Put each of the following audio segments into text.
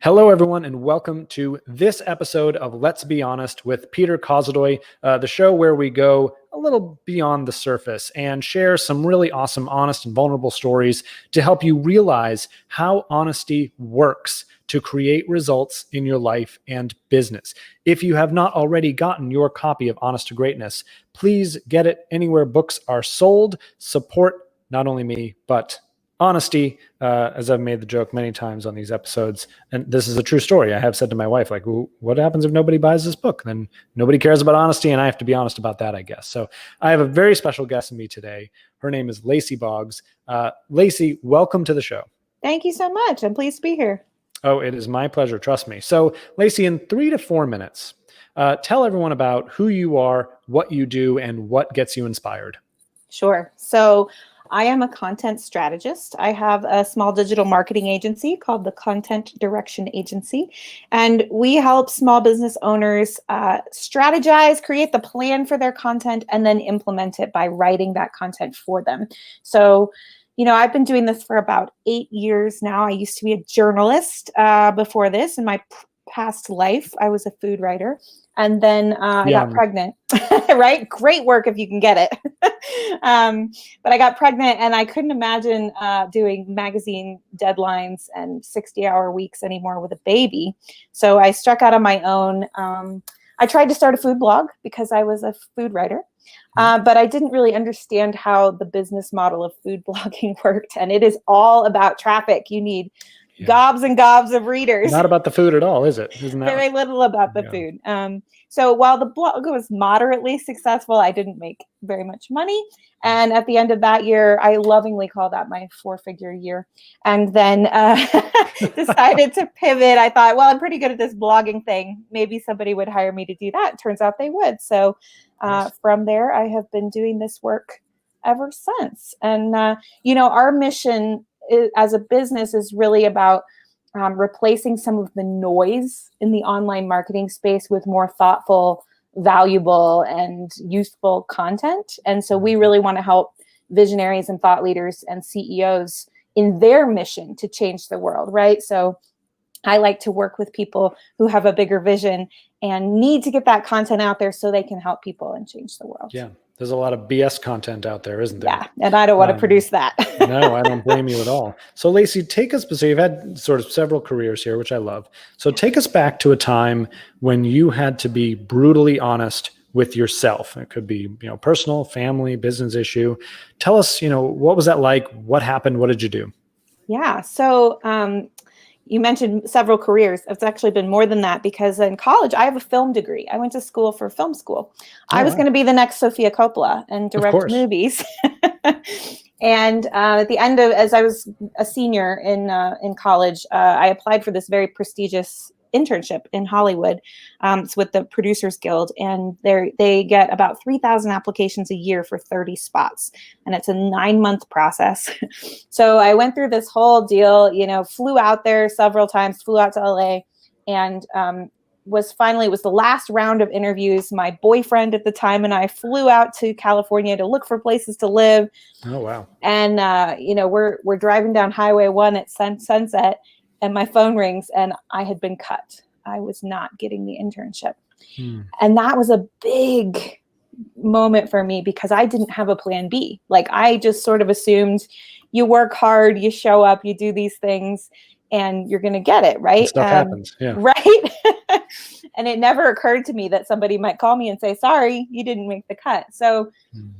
Hello, everyone, and welcome to this episode of Let's Be Honest with Peter Kozodoy, the show where we go a little beyond the surface and share some really awesome, honest, and vulnerable stories to help you realize how honesty works to create results in your life and business. If you have not already gotten your copy of Honest to Greatness, please get it anywhere books are sold. Support not only me, but honesty, as I've made the joke many times on these episodes, and this is a true story. I have said to my wife, like, what happens if nobody buys this book? Then nobody cares about honesty, and I have to be honest about that, I guess. So I have a very special guest with me today. Her name is Lacy Boggs. Lacy, welcome to the show. Thank you so much. I'm pleased to be here. Oh, it is my pleasure. Trust me. So Lacy, in 3 to 4 minutes, tell everyone about who you are, what you do, and what gets you inspired. Sure. So I am a content strategist. I have a small digital marketing agency called the Content Direction Agency, and we help small business owners strategize, create the plan for their content, and then implement it by writing that content for them. So, I've been doing this for about 8 years now. I used to be a journalist before this. In my past life, I was a food writer. And then I got pregnant, right? Great work if you can get it. But I got pregnant and I couldn't imagine doing magazine deadlines and 60-hour weeks anymore with a baby. So I struck out on my own. I tried to start a food blog because I was a food writer. But I didn't really understand how the business model of food blogging worked. And it is all about traffic. You need gobs and gobs of readers. Not about the food at all, is it? Isn't that very little about the food. So while the blog was moderately successful, I didn't make very much money. And at the end of that year, I lovingly call that my 4-figure year. And then decided to pivot. I thought, well, I'm pretty good at this blogging thing. Maybe somebody would hire me to do that. Turns out they would. So from there, I have been doing this work ever since. And, our mission as a business is really about replacing some of the noise in the online marketing space with more thoughtful, valuable, and useful content. And so we really want to help visionaries and thought leaders and CEOs in their mission to change the world, right? So I like to work with people who have a bigger vision and need to get that content out there so they can help people and change the world. Yeah. There's a lot of BS content out there, isn't there? Yeah, and I don't want to produce that. No, I don't blame you at all. So Lacy, so you've had sort of several careers here, which I love. So take us back to a time when you had to be brutally honest with yourself. It could be, personal, family, business issue. Tell us, what was that like? What happened? What did you do? Yeah. So, you mentioned several careers. It's actually been more than that because in college, I have a film degree. I went to school for film school. I was going to be the next Sofia Coppola and direct movies. And at the end of, as I was a senior in college, I applied for this very prestigious internship in Hollywood. It's with the Producers Guild, and they get about 3,000 applications a year for 30 spots, and it's a 9-month process. So I went through this whole deal, flew out there several times, flew out to LA, and it was the last round of interviews. My boyfriend at the time and I flew out to California to look for places to live. Oh, wow. And we're driving down Highway 1 at sunset, and my phone rings and I had been cut. I was not getting the internship. And that was a big moment for me because I didn't have a plan B. Like, I just sort of assumed you work hard, you show up, you do these things, and you're going to get it, right? Stuff happens. Yeah. Right. And it never occurred to me that somebody might call me and say, sorry, you didn't make the cut. So,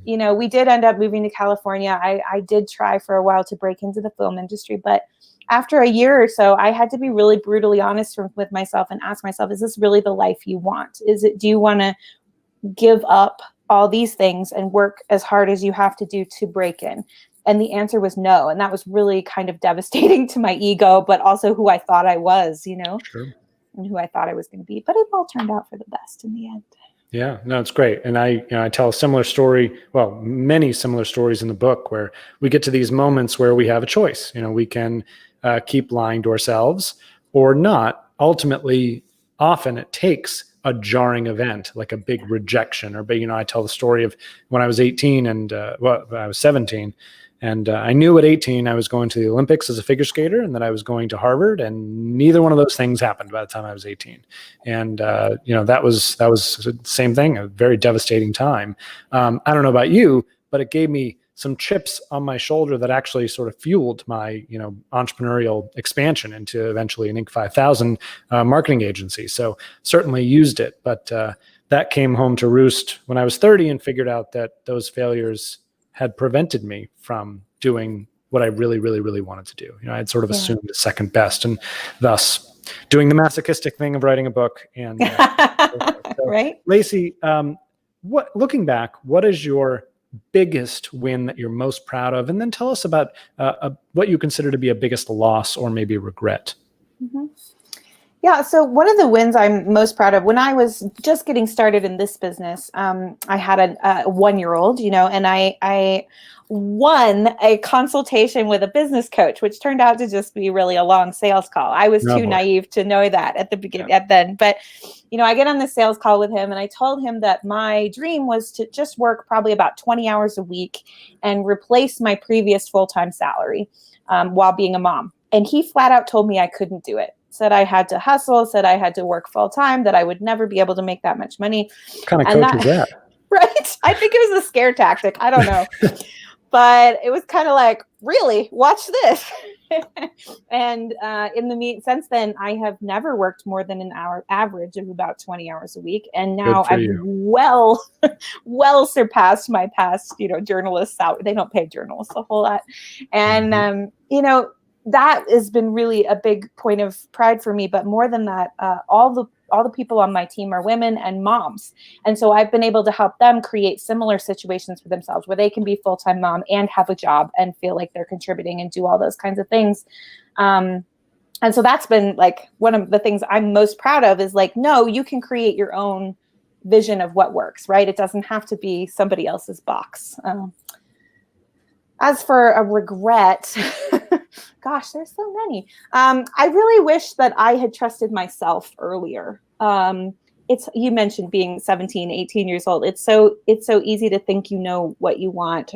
we did end up moving to California. I did try for a while to break into the film industry, but after a year or so, I had to be really brutally honest with myself and ask myself, is this really the life you want? Do you want to give up all these things and work as hard as you have to do to break in? And the answer was no. And that was really kind of devastating to my ego, but also who I thought I was, Sure. And who I thought I was going to be. But it all turned out for the best in the end. Yeah, no, it's great. And I tell a similar story, many similar stories in the book where we get to these moments where we have a choice. We can keep lying to ourselves or not. Ultimately, often it takes a jarring event, like a big rejection or big, I tell the story of when I was 18 and I was 17 And I knew at 18 I was going to the Olympics as a figure skater and that I was going to Harvard, and neither one of those things happened by the time I was 18. And that was the same thing, a very devastating time. I don't know about you, but it gave me some chips on my shoulder that actually sort of fueled my entrepreneurial expansion into eventually an Inc. 5000 marketing agency. So certainly used it, but that came home to roost when I was 30 and figured out that those failures had prevented me from doing what I really, really, really wanted to do. I had sort of assumed the second best, and thus doing the masochistic thing of writing a book. And so, right, Lacy, looking back, what is your biggest win that you're most proud of? And then tell us about what you consider to be a biggest loss or maybe regret. Mm-hmm. Yeah, so one of the wins I'm most proud of, when I was just getting started in this business, I had a 1-year-old, and I won a consultation with a business coach, which turned out to just be really a long sales call. I was too naive to know that at the beginning, then. But, I get on the sales call with him, and I told him that my dream was to just work probably about 20 hours a week and replace my previous full-time salary while being a mom. And he flat out told me I couldn't do it. Said I had to hustle, said I had to work full time, that I would never be able to make that much money. What kind of coach is that? Right? I think it was a scare tactic. I don't know. But it was kind of like, really, watch this. And since then, I have never worked more than an hour average of about 20 hours a week. And now I've well surpassed my past, journalists salary. They don't pay journalists a whole lot. And, that has been really a big point of pride for me. But more than that, all the people on my team are women and moms. And so I've been able to help them create similar situations for themselves where they can be full-time mom and have a job and feel like they're contributing and do all those kinds of things. And so that's been like one of the things I'm most proud of is like, no, you can create your own vision of what works, right? It doesn't have to be somebody else's box. As for a regret, gosh, there's so many. I really wish that I had trusted myself earlier. You mentioned being 17, 18 years old. It's so easy to think you know what you want,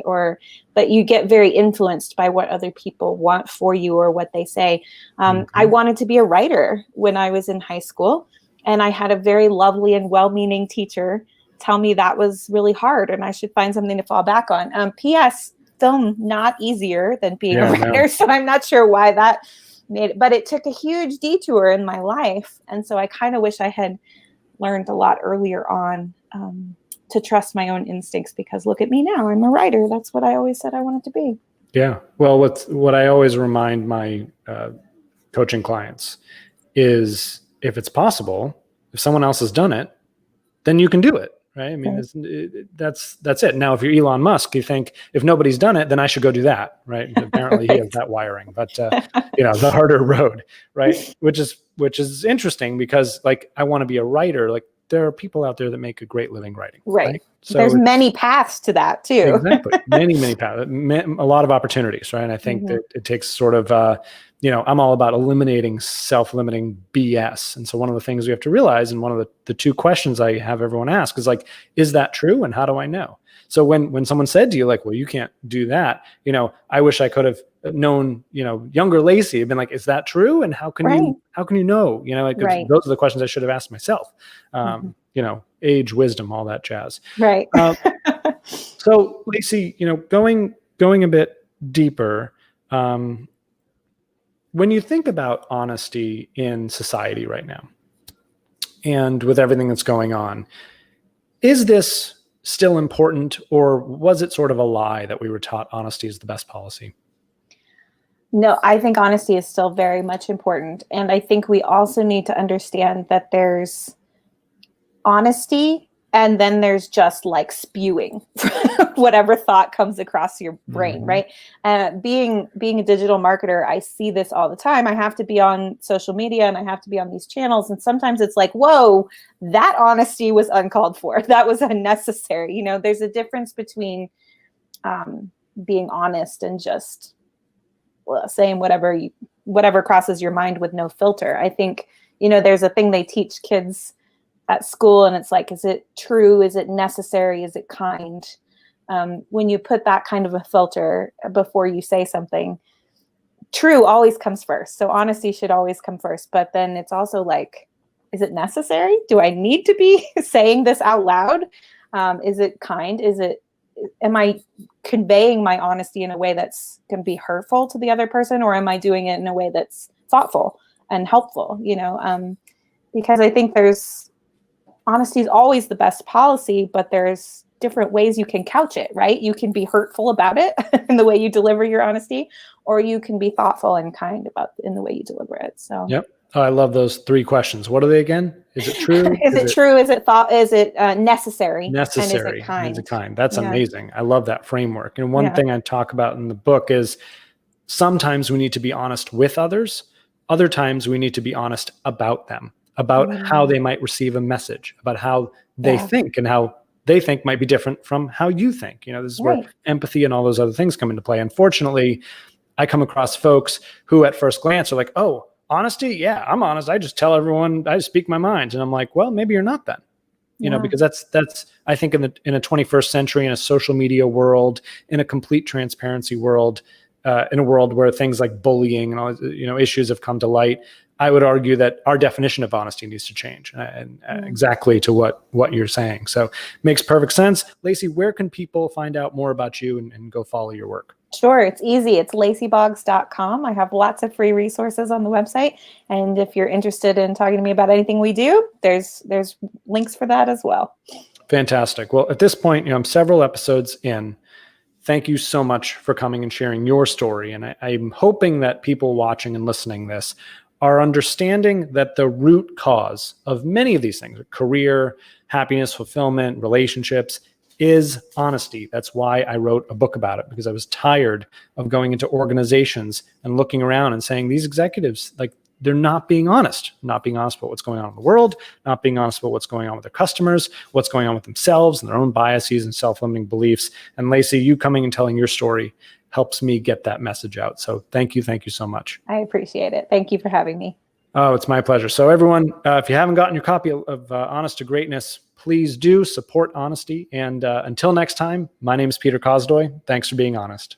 but you get very influenced by what other people want for you or what they say. I wanted to be a writer when I was in high school, and I had a very lovely and well-meaning teacher tell me that was really hard and I should find something to fall back on. P.S. Film not easier than being a writer, so I'm not sure why that made it, but it took a huge detour in my life, and so I kind of wish I had learned a lot earlier on to trust my own instincts, because look at me now, I'm a writer. That's what I always said I wanted to be. Yeah, well, what I always remind my coaching clients is, if it's possible, if someone else has done it, then you can do it. Right. I mean, that's it. Now, if you're Elon Musk, you think if nobody's done it, then I should go do that. Right. Apparently he has that wiring, but the harder road. Right. Which is interesting, because like, I want to be a writer. Like, there are people out there that make a great living writing. Right. So there's many paths to that too. Exactly. Many paths, a lot of opportunities. Right. And I think that it takes sort of, I'm all about eliminating self-limiting BS. And so one of the things we have to realize, and one of the two questions I have everyone ask is like, is that true? And how do I know? So when someone said to you, like, well, you can't do that, I wish I could have known, younger Lacy, had been like, is that true? And how can you know, those are the questions I should have asked myself. Age, wisdom, all that jazz. Right. So Lacy, going a bit deeper, when you think about honesty in society right now, and with everything that's going on, is this still important, or was it sort of a lie that we were taught honesty is the best policy? No, I think honesty is still very much important. And I think we also need to understand that there's honesty, and then there's just like spewing whatever thought comes across your brain, right? Being a digital marketer, I see this all the time. I have to be on social media and I have to be on these channels. And sometimes it's like, whoa, that honesty was uncalled for. That was unnecessary. There's a difference between being honest and just saying whatever crosses your mind with no filter. I think, there's a thing they teach kids at school, and it's like, is it true? Is it necessary? Is it kind? when you put that kind of a filter before you say something, true always comes first. So honesty should always come first. But then it's also like, is it necessary? Do I need to be saying this out loud? Is it kind? Am I conveying my honesty in a way that's going to be hurtful to the other person, or am I doing it in a way that's thoughtful and helpful? Because I think honesty is always the best policy, but there's different ways you can couch it, right? You can be hurtful about it in the way you deliver your honesty, or you can be thoughtful and kind in the way you deliver it. So, yep. Oh, I love those 3 questions. What are they again? Is it true? Is it true? Is it thought? Is it necessary? Necessary. And is it kind? And is it kind? That's amazing. I love that framework. And one thing I talk about in the book is sometimes we need to be honest with others. Other times we need to be honest about them, about how they might receive a message, about how they think, and how they think might be different from how you think. This is where empathy and all those other things come into play. Unfortunately, I come across folks who at first glance are like, oh, honesty? Yeah, I'm honest. I just tell everyone, I just speak my mind. And I'm like, well, maybe you're not then. Because that's I think in a 21st century, in a social media world, in a complete transparency world, in a world where things like bullying and all issues have come to light, I would argue that our definition of honesty needs to change, and exactly to what you're saying. So makes perfect sense. Lacy, where can people find out more about you and go follow your work? Sure. It's easy. It's lacyboggs.com. I have lots of free resources on the website. And if you're interested in talking to me about anything we do, there's links for that as well. Fantastic. Well, at this point, I'm several episodes in. Thank you so much for coming and sharing your story. And I'm hoping that people watching and listening this are understanding that the root cause of many of these things, career, happiness, fulfillment, relationships, is honesty. That's why I wrote a book about it, because I was tired of going into organizations and looking around and saying these executives, like, they're not being honest about what's going on in the world, not being honest about what's going on with their customers, what's going on with themselves and their own biases and self-limiting beliefs. And Lacy, you coming and telling your story helps me get that message out. So thank you so much. I appreciate it. Thank you for having me. Oh, it's my pleasure. So everyone, if you haven't gotten your copy of Honest to Greatness, please do support honesty. And until next time, my name is Peter Kozodoy. Thanks for being honest.